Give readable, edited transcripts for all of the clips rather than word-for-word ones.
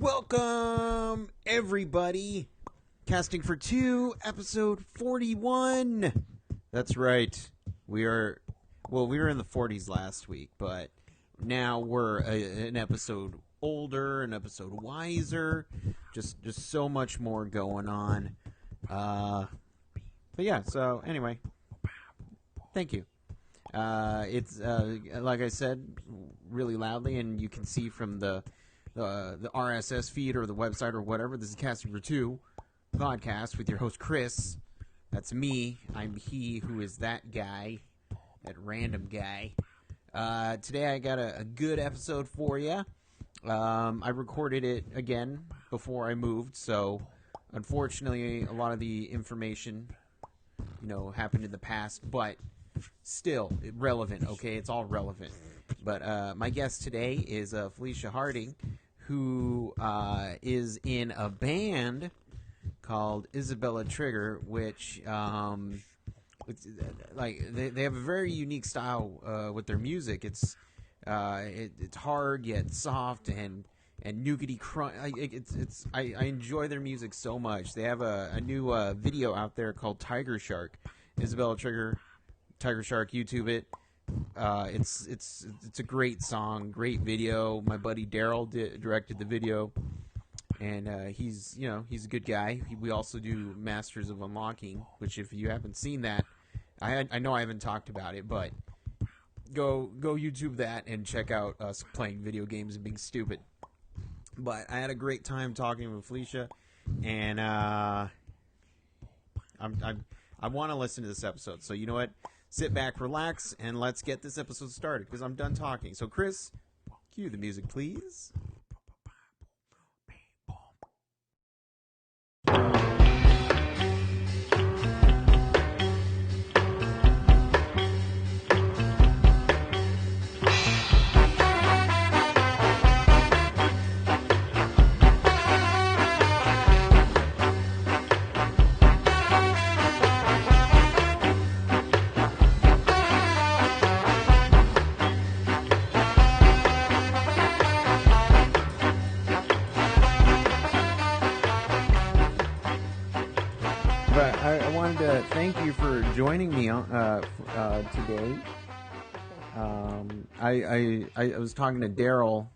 Welcome, everybody. Casting for Two, episode 41. That's right. We were in the 40s last week, but now we're an episode older, an episode wiser. Just so much more going on. But yeah, so anyway, thank you. It's like I said, really loudly, and you can see from the RSS feed or the website or whatever. This is Casting for Two podcast with your host Chris. That's me. I'm he who is that guy, that random guy. Today I got a good episode for you. I recorded it again before I moved, so unfortunately a lot of the information, happened in the past, but still relevant. Okay, it's all relevant. But my guest today is Felicia Harding, who is in a band called Isobel Trigger, which they have a very unique style with their music. It's hard yet soft and nougaty crunch. I enjoy their music so much. They have a new video out there called Tiger Shark. Isobel Trigger, Tiger Shark. YouTube it. It's a great song, great video. My buddy Daryl directed the video, and he's a good guy. We also do Masters of Unlocking, which if you haven't seen that, I know I haven't talked about it, but go YouTube that and check out us playing video games and being stupid. But I had a great time talking with Felicia, and I want to listen to this episode. So you know what? Sit back, relax, and let's get this episode started, because I'm done talking. So, Chris, cue the music, please. Thank you for joining me today. I was talking to Daryl,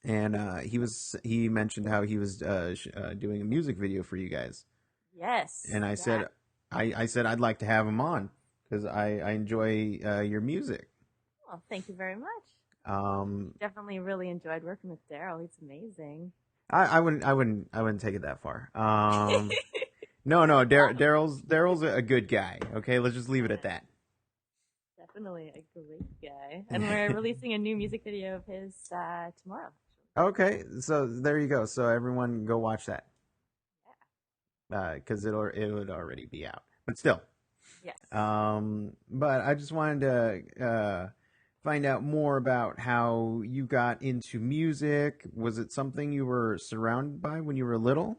and he mentioned how he was doing a music video for you guys. Yes. And I said I'd like to have him on because I enjoy your music. Well, thank you very much. Definitely really enjoyed working with Daryl. He's amazing. I wouldn't take it that far. No, Daryl's a good guy. Okay, let's just leave it at that. Definitely a great guy. And we're releasing a new music video of his tomorrow. Okay, so there you go. So everyone go watch that. Yeah. Because it would already be out, but still. Yes. But I just wanted to find out more about how you got into music. Was it something you were surrounded by when you were little?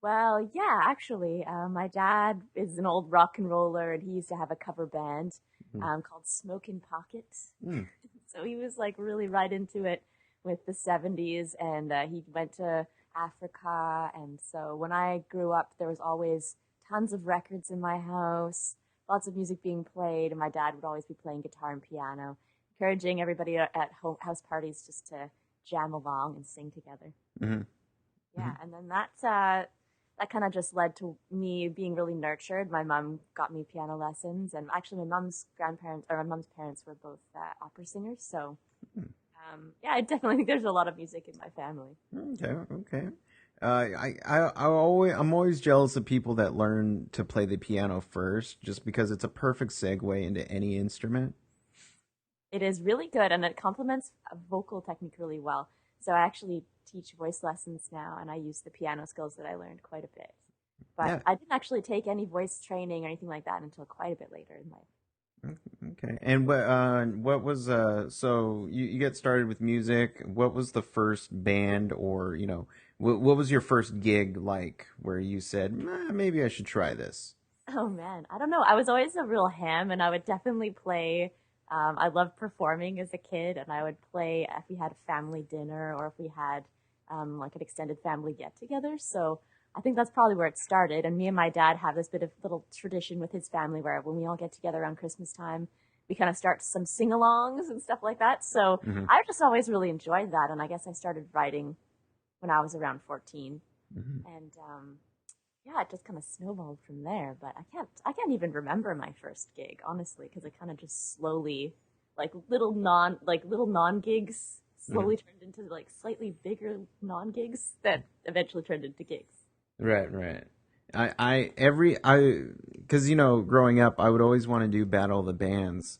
Well, yeah, actually, my dad is an old rock and roller, and he used to have a cover band called Smokin' Pockets. Mm. So he was like really right into it with the 70s, and he went to Africa. And so when I grew up, there was always tons of records in my house, lots of music being played, and my dad would always be playing guitar and piano, encouraging everybody at house parties just to jam along and sing together. Mm-hmm. Yeah, mm-hmm. And then that kind of just led to me being really nurtured. My mom got me piano lessons, and actually my mom's parents were both opera singers. So, I definitely think there's a lot of music in my family. Okay. I'm always jealous of people that learn to play the piano first, just because it's a perfect segue into any instrument. It is really good, and it complements a vocal technique really well. So I actually teach voice lessons now, and I use the piano skills that I learned quite a bit. But yeah. I didn't actually take any voice training or anything like that until quite a bit later in life. Okay. And what was so you get started with music? What was the first band, or what was your first gig like where you said maybe I should try this? Oh man, I don't know. I was always a real ham, and I would definitely play. I loved performing as a kid, and I would play if we had a family dinner or if we had like an extended family get-together. So I think that's probably where it started. And me and my dad have this bit of little tradition with his family where when we all get together around Christmas time, we kind of start some sing-alongs and stuff like that. So I just always really enjoyed that. And I guess I started writing when I was around 14. And yeah, it just kind of snowballed from there. But I can't even remember my first gig, honestly, because it kind of just slowly, like little non gigs slowly turned into like slightly bigger non gigs that eventually turned into gigs. Right. Because growing up, I would always want to do Battle of the Bands.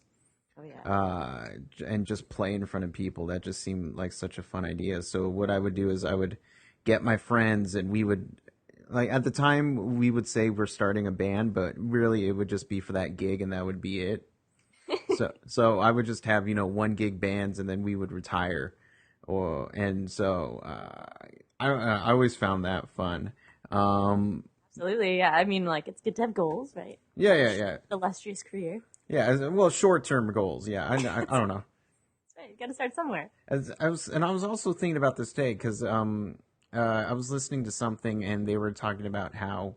Oh yeah. And just play in front of people. That just seemed like such a fun idea. So what I would do is I would get my friends, and we would, like, at the time we would say we're starting a band, but really it would just be for that gig, and that would be it. So I would just have one gig bands, and then we would retire, I always found that fun. Absolutely, yeah. I mean, like, it's good to have goals, right? Yeah. Illustrious career. Yeah, well, short-term goals. Yeah, I don't know. That's right. You got to start somewhere. I was also thinking about this day because I was listening to something, and they were talking about how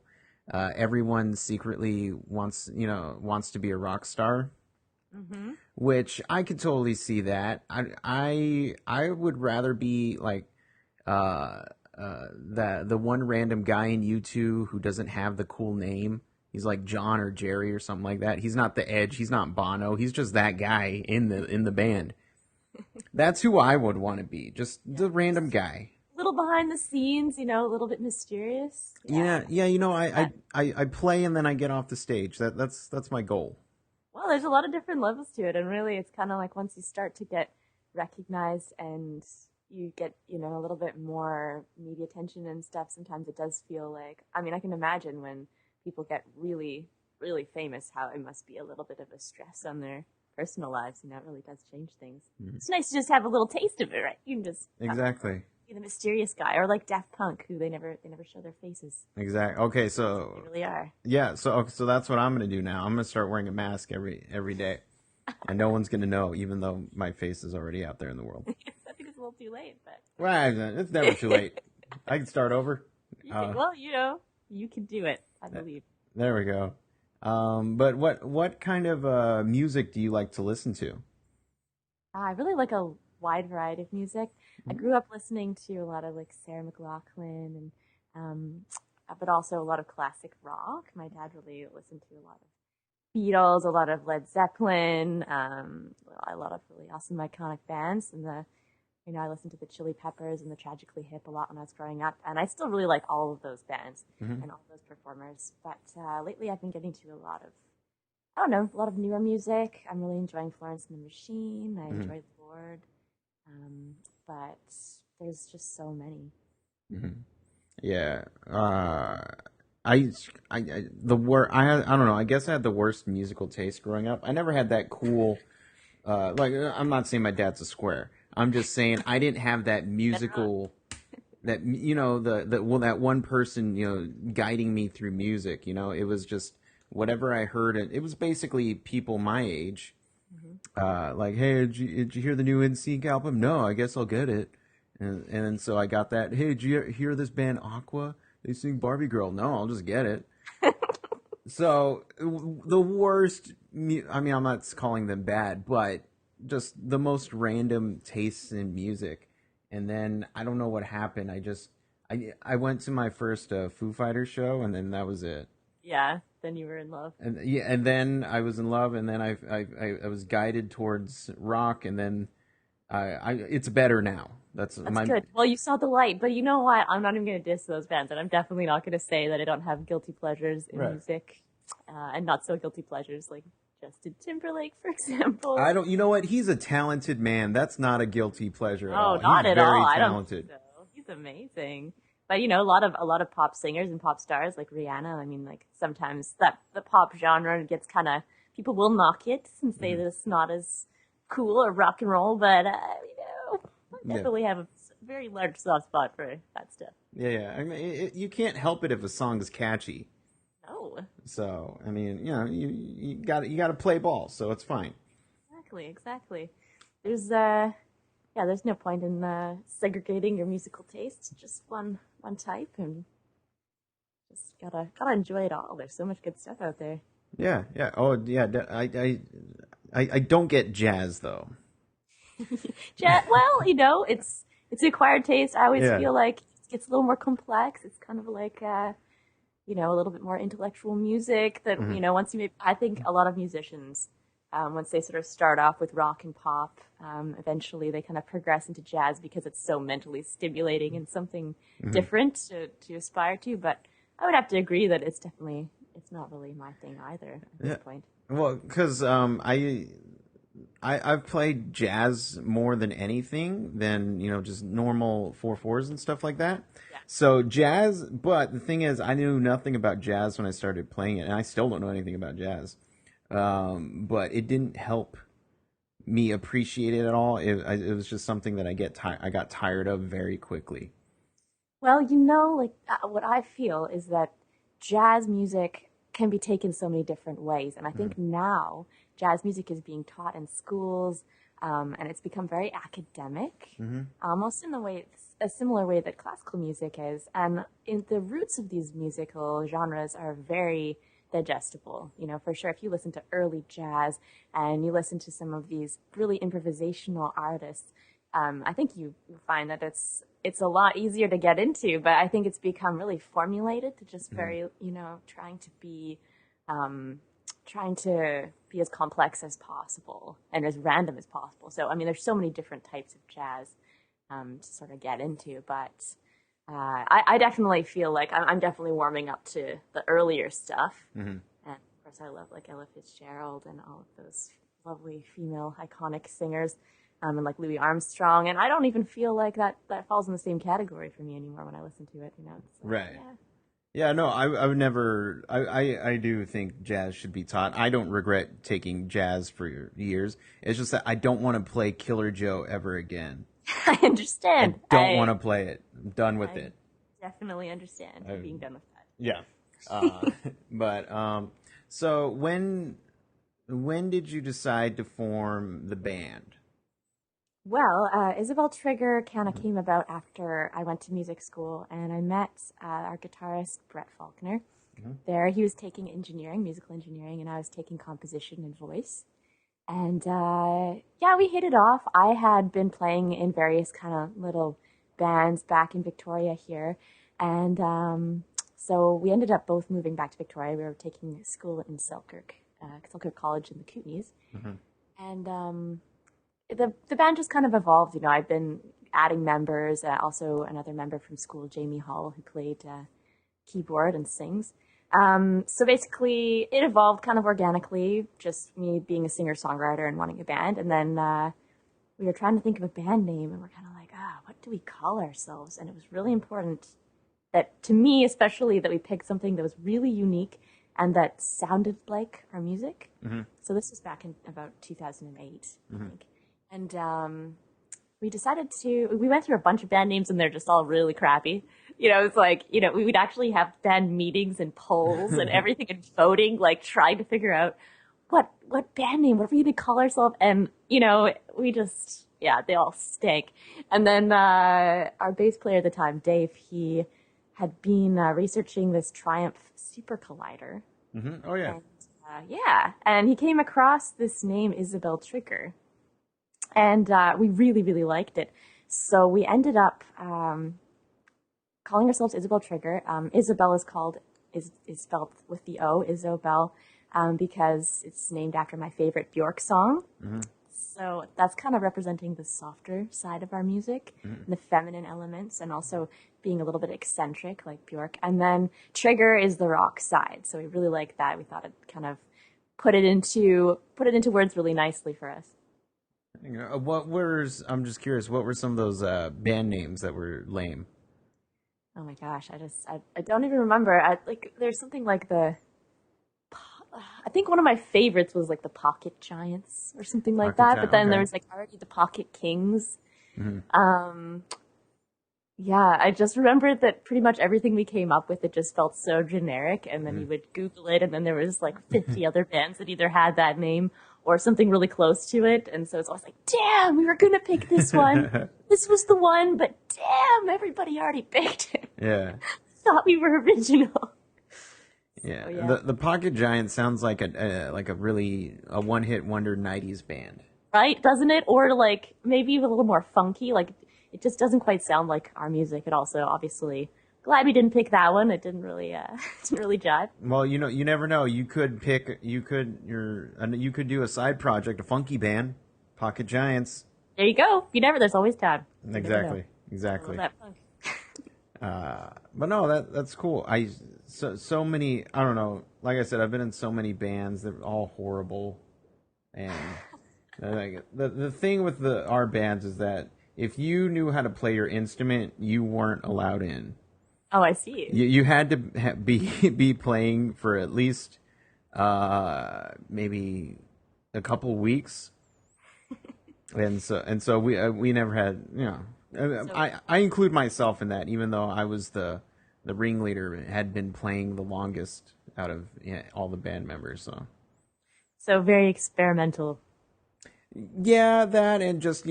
everyone secretly wants to be a rock star. Which I could totally see that. I would rather be like the one random guy in U2 who doesn't have the cool name. He's like John or Jerry or something like that. He's not the Edge. He's not Bono. He's just that guy in the band. That's who I would want to be. Just the random guy. A little behind the scenes, a little bit mysterious. Yeah. I play and then I get off the stage. That's my goal. Well, there's a lot of different levels to it, and really it's kind of like once you start to get recognized and you get, a little bit more media attention and stuff, sometimes it does feel like, I mean, I can imagine when people get really, really famous, how it must be a little bit of a stress on their personal lives, it really does change things. It's nice to just have a little taste of it, right? You can just exactly be the mysterious guy, or like Daft Punk, who they never show their faces. Exactly. Okay, so they really are. Yeah, so that's what I'm gonna do now. I'm gonna start wearing a mask every day, and no one's gonna know, even though my face is already out there in the world. I think it's a little too late, but right, it's never too late. I can start over. You can do it. I believe. There we go. But what kind of music do you like to listen to? I really like a wide variety of music. I grew up listening to a lot of like Sarah McLachlan and but also a lot of classic rock. My dad really listened to a lot of Beatles, a lot of Led Zeppelin, a lot of really awesome iconic bands. And I listened to the Chili Peppers and the Tragically Hip a lot when I was growing up, and I still really like all of those bands and all of those performers. But lately, I've been getting to a lot of newer music. I'm really enjoying Florence and the Machine. I enjoy Lord. But there's just so many. Yeah. I don't know. I guess I had the worst musical taste growing up. I never had that cool. I'm not saying my dad's a square. I'm just saying I didn't have that musical. That that one person guiding me through music. It was just whatever I heard. It was basically people my age. Like, hey, did you hear the new NSYNC album? No, I guess I'll get it. And so I got that. Hey, did you hear this band Aqua? They sing Barbie Girl. No, I'll just get it. So the worst. I mean, I'm not calling them bad, but just the most random tastes in music. And then I don't know what happened. I went to my first Foo Fighters show, and then that was it. Yeah. Then you were in love. And then I was in love, and then I was guided towards rock, and then it's better now. That's good. Well, you saw the light, but you know what? I'm not even going to diss those bands, and I'm definitely not going to say that I don't have guilty pleasures in music, and not so guilty pleasures like Justin Timberlake, for example. You know what? He's a talented man. That's not a guilty pleasure at all. Not He's at very all. talented. I don't think so. He's amazing. But a lot of pop singers and pop stars like Rihanna. I mean, like sometimes the pop genre gets people will knock it and say that it's not as cool or rock and roll. But I definitely have a very large soft spot for that stuff. Yeah. I mean, you can't help it if a song is catchy. No. So I mean, you got to play ball, so it's fine. Exactly. There's yeah, there's no point in segregating your musical tastes. Just one type, and just gotta enjoy it all. There's so much good stuff out there. Yeah, yeah. Oh, yeah. I don't get jazz though. Well, it's acquired taste. I always Yeah. feel like it gets a little more complex. It's kind of like a little bit more intellectual music that, once I think a lot of musicians, once they sort of start off with rock and pop, eventually they kind of progress into jazz because it's so mentally stimulating and something different to aspire to. But I would have to agree that it's not really my thing either at this point. Well, because I've played jazz more than anything than, just normal 4/4s and stuff like that. Yeah. So jazz, but the thing is, I knew nothing about jazz when I started playing it, and I still don't know anything about jazz. But it didn't help me appreciate it at all. It was just something that I got tired of very quickly. Well, what I feel is that jazz music can be taken so many different ways. And I think now jazz music is being taught in schools, and it's become very academic, almost in a similar way that classical music is. And the roots of these musical genres are very digestible. For sure, if you listen to early jazz and you listen to some of these really improvisational artists, I think you find that it's a lot easier to get into, but I think it's become really formulated to just very, trying to be as complex as possible and as random as possible. So, there's so many different types of jazz to sort of get into, but I definitely feel like I'm definitely warming up to the earlier stuff. And of course, I love like Ella Fitzgerald and all of those lovely female iconic singers. And like Louis Armstrong, and I don't even feel like that falls in the same category for me anymore when I listen to it. It's like, right? Yeah. No, I would never. I do think jazz should be taught. I don't regret taking jazz for years. It's just that I don't want to play Killer Joe ever again. I understand. I don't want to play it. I'm done with it. Definitely understand being done with that. Yeah. But so when did you decide to form the band? Well, Isobel Trigger kind of came about after I went to music school, and I met our guitarist, Brett Faulkner. There, he was taking musical engineering, and I was taking composition and voice. And, we hit it off. I had been playing in various kind of little bands back in Victoria here, and so we ended up both moving back to Victoria. We were taking school in Selkirk College in the Kootenays. And the band just kind of evolved. I've been adding members, also another member from school, Jamie Hall, who played keyboard and sings. So basically, it evolved kind of organically, just me being a singer-songwriter and wanting a band. And then we were trying to think of a band name, and we're kind of like, what do we call ourselves? And it was really important that, to me especially, that we picked something that was really unique and that sounded like our music. So this was back in about 2008, I think. And we decided we went through a bunch of band names, and they're just all really crappy. It's like, we would actually have band meetings and polls and everything and voting, like trying to figure out what band name, what are we going to call ourselves? And, we just, they all stank. And then our bass player at the time, Dave, he had been researching this Triumph Super Collider. Oh, yeah. And, and he came across this name, Isobel Trigger. And we really, really liked it. So we ended up calling ourselves Isobel Trigger. Isobel is spelled with the O, Isobel, because it's named after my favorite Bjork song. So that's kind of representing the softer side of our music, the feminine elements, and also being a little bit eccentric like Bjork. And then Trigger is the rock side. So we really liked that. We thought it kind of put it into words really nicely for us. I'm just curious, what were some of those band names that were lame? Oh my gosh, I don't even remember. There's something like I think one of my favorites was like the Pocket Giants or something like that. But then there was like already the Pocket Kings. I just remembered that pretty much everything we came up with, it just felt so generic. And then you would Google it, and then there was like 50 other bands that either had that name or something really close to it. And so it's always like, damn, we were going to pick this one. This was the one, but damn, everybody already picked it. Yeah. Thought we were original. Yeah. So, yeah. The Pocket Giant sounds like a really one-hit wonder 90s band. Right, doesn't it? Or like maybe a little more funky. Like it just doesn't quite sound like our music. It also obviously glad we didn't pick that one. It didn't really jive. Well, you never know. You could do a side project, a funky band, Pocket Giants. There you go. There's always time. Exactly. I love that funk. But no, that's cool. So many. I don't know. Like I said, I've been in so many bands that are all horrible, and the thing with our bands is that if you knew how to play your instrument, you weren't allowed in. Oh, I see. You had to be playing for at least maybe a couple weeks, and so we never had, I include myself in that, even though I was the ringleader, had been playing the longest out of all the band members. So very experimental. Yeah, that, and just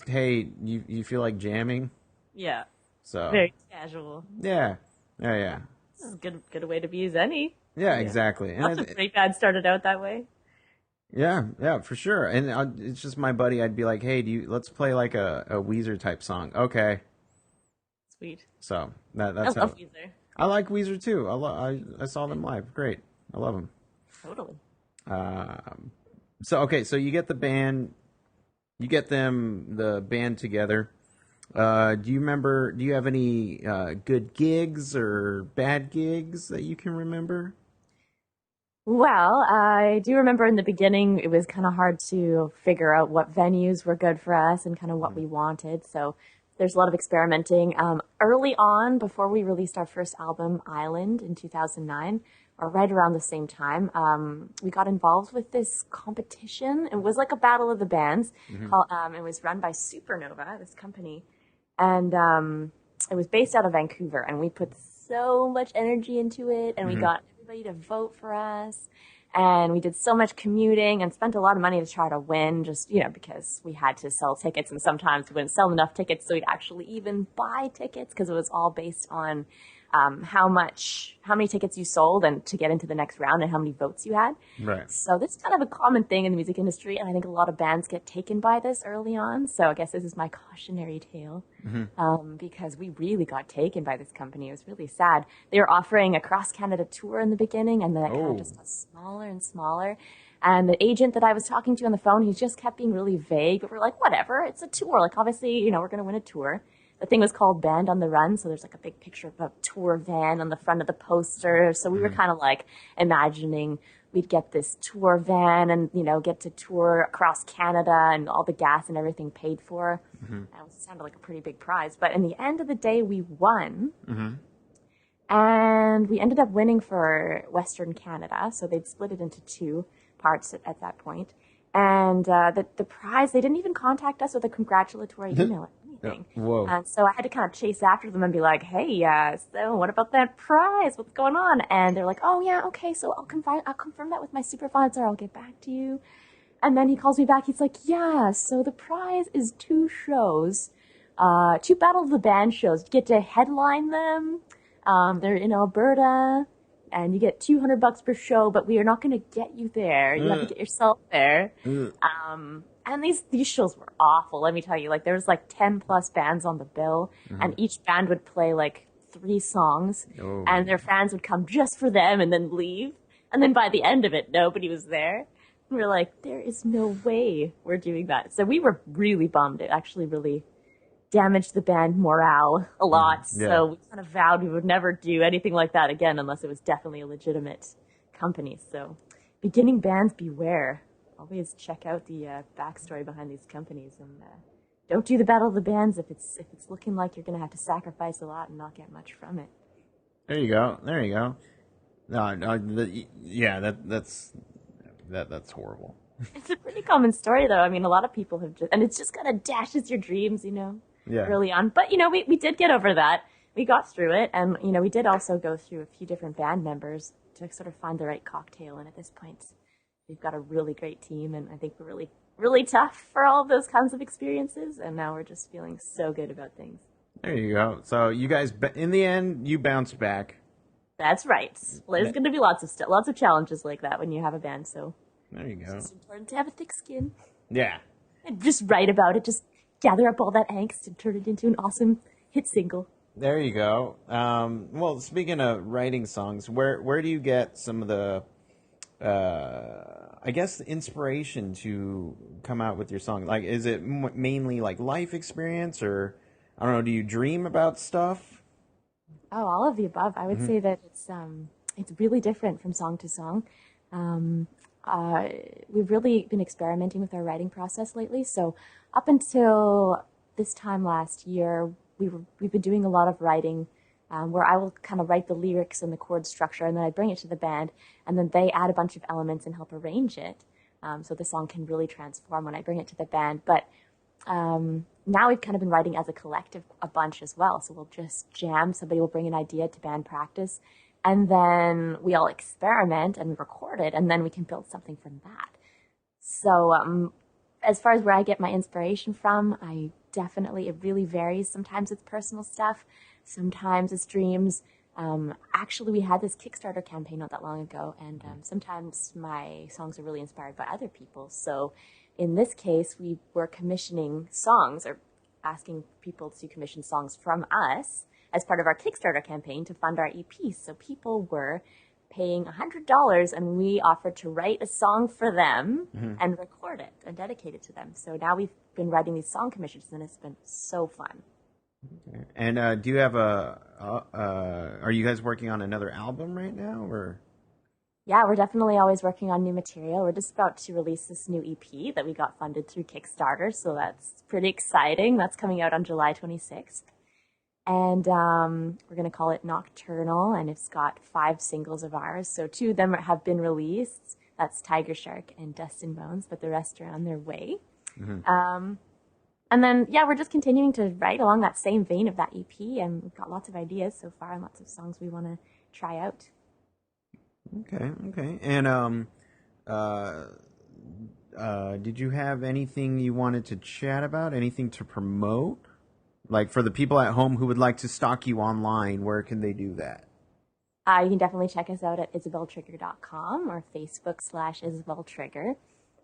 hey, you feel like jamming? Yeah. So very casual. Yeah. This is a good way to be as any. Yeah, exactly. Lots of great bands started out that way. Yeah, for sure. And it's just my buddy. I'd be like, hey, let's play like a Weezer type song. Okay. Sweet. So that's I love Weezer. I like Weezer too. I saw them live. Great. I love them. Totally. So you get the band, the band together. Do you have any good gigs or bad gigs that you can remember? Well, I do remember in the beginning it was kind of hard to figure out what venues were good for us and kind of what we wanted. So there's a lot of experimenting. Early on, before we released our first album, Island, in 2009, or right around the same time, we got involved with this competition. It was like a battle of the bands. It was run by Supernova, this company. And it was based out of Vancouver, and we put so much energy into it, and we got everybody to vote for us, and we did so much commuting and spent a lot of money to try to win, just, because we had to sell tickets, and sometimes we wouldn't sell enough tickets so we'd actually even buy tickets, because it was all based on how many tickets you sold and to get into the next round and how many votes you had. Right. So this is kind of a common thing in the music industry, and I think a lot of bands get taken by this early on. So I guess this is my cautionary tale, because we really got taken by this company. It was really sad. They were offering a cross-Canada tour in the beginning, and then it kind of just got smaller and smaller. And the agent that I was talking to on the phone, he just kept being really vague, but we're like, whatever, it's a tour. Like, obviously, we're going to win a tour. The thing was called Band on the Run, so there's like a big picture of a tour van on the front of the poster. So we were kind of like imagining we'd get this tour van and, get to tour across Canada and all the gas and everything paid for. And it sounded like a pretty big prize. But in the end of the day, we won. And we ended up winning for Western Canada. So they'd split it into two parts at that point. And the prize, they didn't even contact us with a congratulatory email or anything. Whoa. And so I had to kind of chase after them and be like, hey, so what about that prize? What's going on? And they're like, oh, yeah, okay, so I'll confirm that with my supervisor. I'll get back to you. And then he calls me back. He's like, yeah, so the prize is 2 shows, 2 Battle of the Band shows. You get to headline them. They're in Alberta. And you get $200 per show, but we are not going to get you there. You have to get yourself there. And these shows were awful. Let me tell you, there was 10 plus bands on the bill, and each band would play 3 songs, and their fans would come just for them and then leave. And then by the end of it, nobody was there. And we were like, there is no way we're doing that. So we were really bummed. It actually really damaged the band morale a lot. Yeah. So we kind of vowed we would never do anything like that again unless it was definitely a legitimate company. So beginning bands, beware. Always check out the backstory behind these companies, and don't do the Battle of the Bands if it's looking like you're going to have to sacrifice a lot and not get much from it. There you go. No, that's horrible. It's a pretty common story, though. I mean, a lot of people have and it's just kind of dashes your dreams, early on. But, we did get over that. We got through it. And, we did also go through a few different band members to sort of find the right cocktail. And at this point, we've got a really great team, and I think we're really, really tough for all of those kinds of experiences. And now we're just feeling so good about things. There you go. So you guys, in the end, you bounced back. That's right. Well, there's going to be lots of challenges like that when you have a band. So there you go. It's important to have a thick skin. Yeah. And just write about it. Just gather up all that angst and turn it into an awesome hit single. There you go. Well, speaking of writing songs, where do you get some of the, I guess, the inspiration to come out with your song? Like, is it mainly like life experience, or I don't know? Do you dream about stuff? Oh, all of the above. I would say that it's really different from song to song. We've really been experimenting with our writing process lately. So up until this time last year, we've been doing a lot of writing where I will kind of write the lyrics and the chord structure, and then I bring it to the band, and then they add a bunch of elements and help arrange it. So the song can really transform when I bring it to the band. But now we've kind of been writing as a collective a bunch as well. So we'll just jam. Somebody will bring an idea to band practice, and then we all experiment and record it, and then we can build something from that. So as far as where I get my inspiration from, it really varies. Sometimes it's personal stuff. Sometimes it's dreams. Actually, we had this Kickstarter campaign not that long ago, and sometimes my songs are really inspired by other people. So in this case, we were commissioning songs, or asking people to commission songs from us as part of our Kickstarter campaign to fund our EP. So people were paying $100, and we offered to write a song for them and record it and dedicate it to them. So now we've been writing these song commissions, and it's been so fun. Okay. And do you have are you guys working on another album right now, or? Yeah, we're definitely always working on new material. We're just about to release this new EP that we got funded through Kickstarter, so that's pretty exciting. That's coming out on July 26th. And we're going to call it Nocturnal, and it's got 5 singles of ours. So 2 of them have been released. That's Tiger Shark and Dust and Bones, but the rest are on their way. And then, we're just continuing to write along that same vein of that EP, and we've got lots of ideas so far and lots of songs we want to try out. Okay. And did you have anything you wanted to chat about? Anything to promote? Like, for the people at home who would like to stalk you online, where can they do that? You can definitely check us out at isabeltrigger.com or Facebook/Isobel Trigger.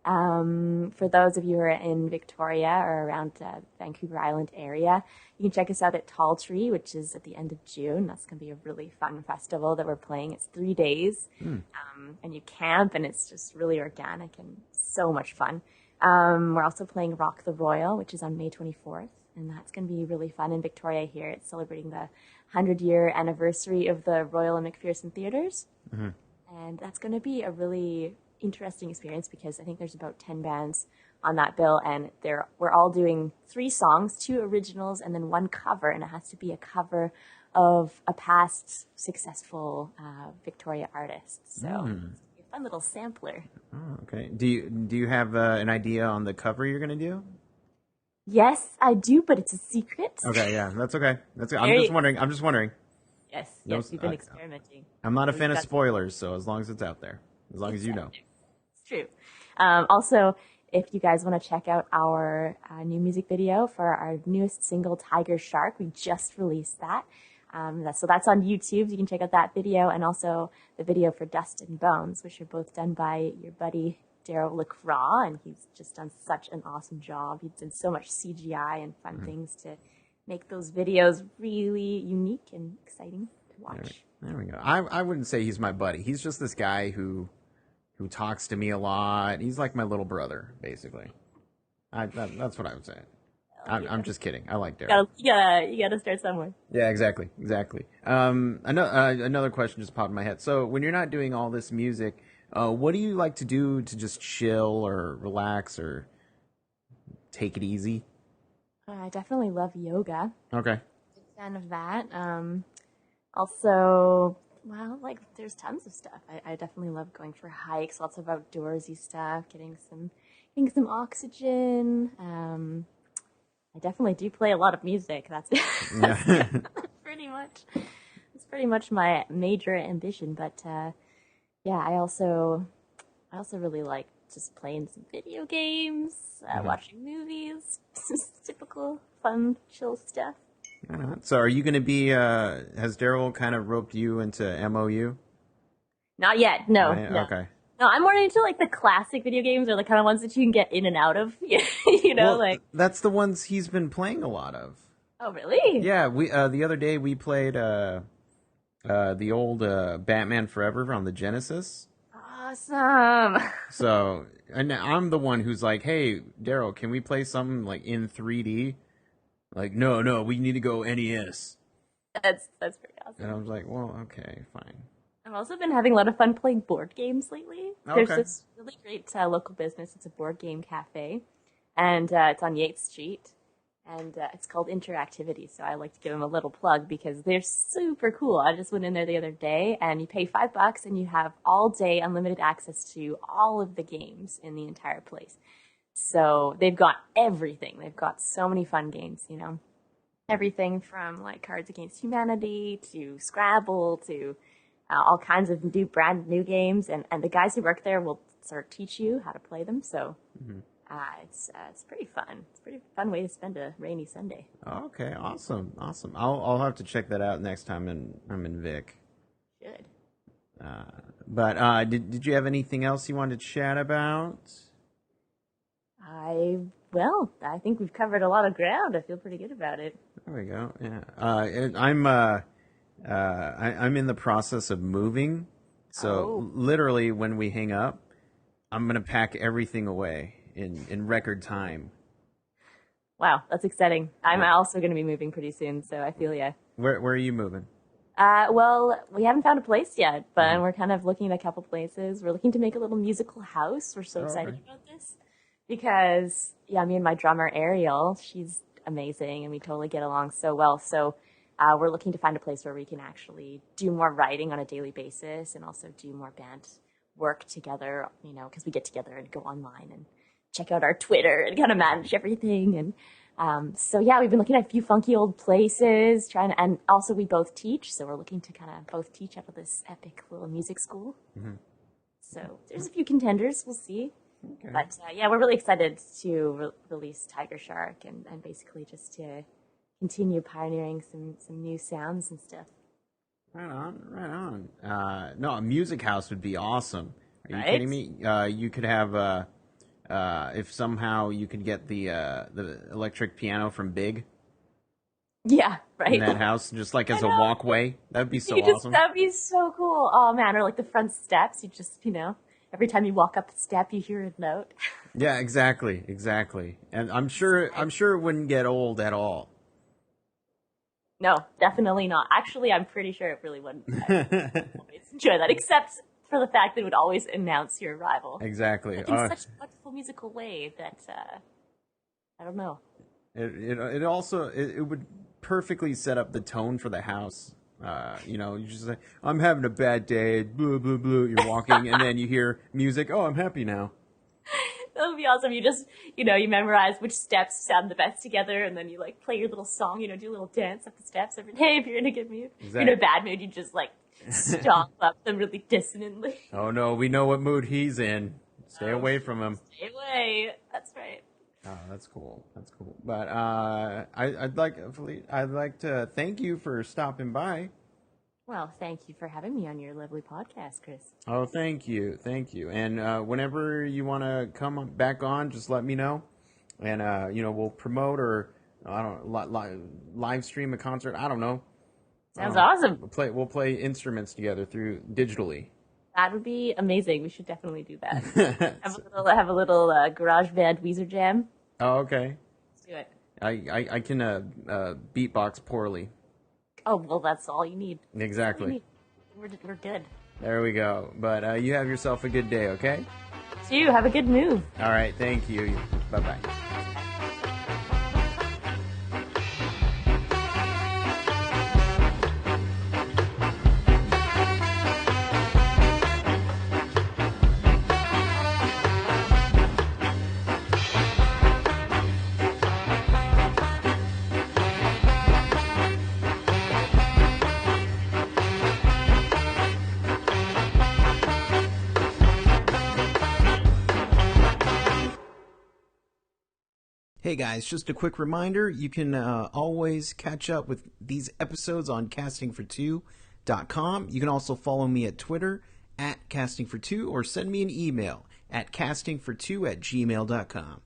For those of you who are in Victoria or around Vancouver Island area, you can check us out at Tall Tree, which is at the end of June. That's going to be a really fun festival that we're playing. It's 3 days, and you camp, and it's just really organic and so much fun. We're also playing Rock the Royal, which is on May 24th, and that's going to be really fun in Victoria here. It's celebrating the 100-year anniversary of the Royal and McPherson Theatres, and that's going to be a really interesting experience because I think there's about 10 bands on that bill, and we're all doing 3 songs, 2 originals, and then 1 cover, and it has to be a cover of a past successful Victoria artist. So it's a fun little sampler. Oh, okay. Do you have an idea on the cover you're going to do? Yes, I do, but it's a secret. Okay, yeah, that's okay. I'm just wondering. Yes, we've been experimenting. I'm not a fan of spoilers, so as long as it's out there, as long as you know. It's true. Also, if you guys want to check out our new music video for our newest single, Tiger Shark, we just released that. So that's on YouTube. You can check out that video, and also the video for Dust and Bones, which are both done by your buddy Daryl LaCroix, and he's just done such an awesome job. He's done so much CGI and fun things to make those videos really unique and exciting to watch. There we go. I wouldn't say he's my buddy. He's just this guy who talks to me a lot. He's like my little brother, basically. That's what I would say. I'm just kidding. I like Daryl. You gotta start somewhere. Yeah, exactly. Another question just popped in my head. So when you're not doing all this music, what do you like to do to just chill or relax or take it easy? I definitely love yoga. Okay. Big fan of that. Also, there's tons of stuff. I definitely love going for hikes, lots of outdoorsy stuff, getting some oxygen. I definitely do play a lot of music. That's pretty much my major ambition. But I also I also really like just playing some video games, watching movies, just typical fun, chill stuff. So are you going to be, has Daryl kind of roped you into MOU? Not yet, no. Okay. No, I'm more into like the classic video games or the kind of ones that you can get in and out of. Well, that's the ones he's been playing a lot of. Oh, really? Yeah, we the other day we played the old Batman Forever on the Genesis. Awesome. So, and I'm the one who's like, "Hey, Daryl, can we play something like in 3D?" Like, no, we need to go NES. That's pretty awesome. And I was like, "Well, okay, fine." I've also been having a lot of fun playing board games lately. Okay. There's this really great local business. It's a board game cafe, and it's on Yates Street, and it's called Interactivity. So I like to give them a little plug because they're super cool. I just went in there the other day, and you pay $5 and you have all day unlimited access to all of the games in the entire place. So they've got everything. They've got so many fun games, everything from like Cards Against Humanity to Scrabble to all kinds of brand new games, and the guys who work there will sort of teach you how to play them. So it's pretty fun. It's a pretty fun way to spend a rainy Sunday. Okay, awesome. I'll have to check that out next time I'm in Vic. Good. But did you have anything else you wanted to chat about? I think we've covered a lot of ground. I feel pretty good about it. There we go. Yeah. I'm in the process of moving, so literally when we hang up, I'm gonna pack everything away in record time. Wow, that's exciting. I'm also going to be moving pretty soon, so I feel ya. Where are you moving? Well, we haven't found a place yet, but we're kind of looking at a couple places. We're looking to make a little musical house. We're so excited about this because, me and my drummer Ariel, she's amazing, and we totally get along so well. So we're looking to find a place where we can actually do more writing on a daily basis and also do more band work together, because we get together and go online and check out our Twitter and kind of manage everything. And we've been looking at a few funky old places, and also we both teach, so we're looking to kind of both teach out of this epic little music school. Mm-hmm. So there's a few contenders, we'll see. Okay. But we're really excited to release Tiger Shark and basically just to continue pioneering some new sounds and stuff. Right on. No, a music house would be awesome. Are you kidding me? You could have, if somehow you could get the electric piano from Big. Yeah, right. In that house, just like as a walkway. That'd be so awesome. That'd be so cool. Oh man, or like the front steps. You just, every time you walk up a step, you hear a note. Yeah, exactly. And I'm sure it wouldn't get old at all. No, definitely not. Actually, I'm pretty sure it really wouldn't. I always enjoy that, except for the fact that it would always announce your arrival. Exactly. I think such a wonderful musical way that I don't know. It also would perfectly set up the tone for the house. You just say, "I'm having a bad day," blah blah blah. You're walking, and then you hear music. Oh, I'm happy now. That would be awesome. You just, you memorize which steps sound the best together, and then you play your little song. Do a little dance up the steps every day. If you're in a good mood, exactly. If you're in a bad mood, you just stomp up them really dissonantly. Oh no, we know what mood he's in. Stay away from him. Stay away. That's right. Oh, that's cool. But I'd like to thank you for stopping by. Well, thank you for having me on your lovely podcast, Chris. Oh, thank you. And whenever you want to come back on, just let me know, and we'll promote or live stream a concert. I don't know. Sounds awesome. We'll play instruments together through digitally. That would be amazing. We should definitely do that. have a little garage band Weezer jam. Oh, okay. Let's do it. I can beatbox poorly. Oh, well, that's all you need. Exactly. We're good. There we go. But you have yourself a good day, okay? So you have a good move. All right. Thank you. Bye-bye. Hey guys, just a quick reminder, you can always catch up with these episodes on castingfor2.com. You can also follow me at Twitter at castingfor2 or send me an email at castingfor2@gmail.com.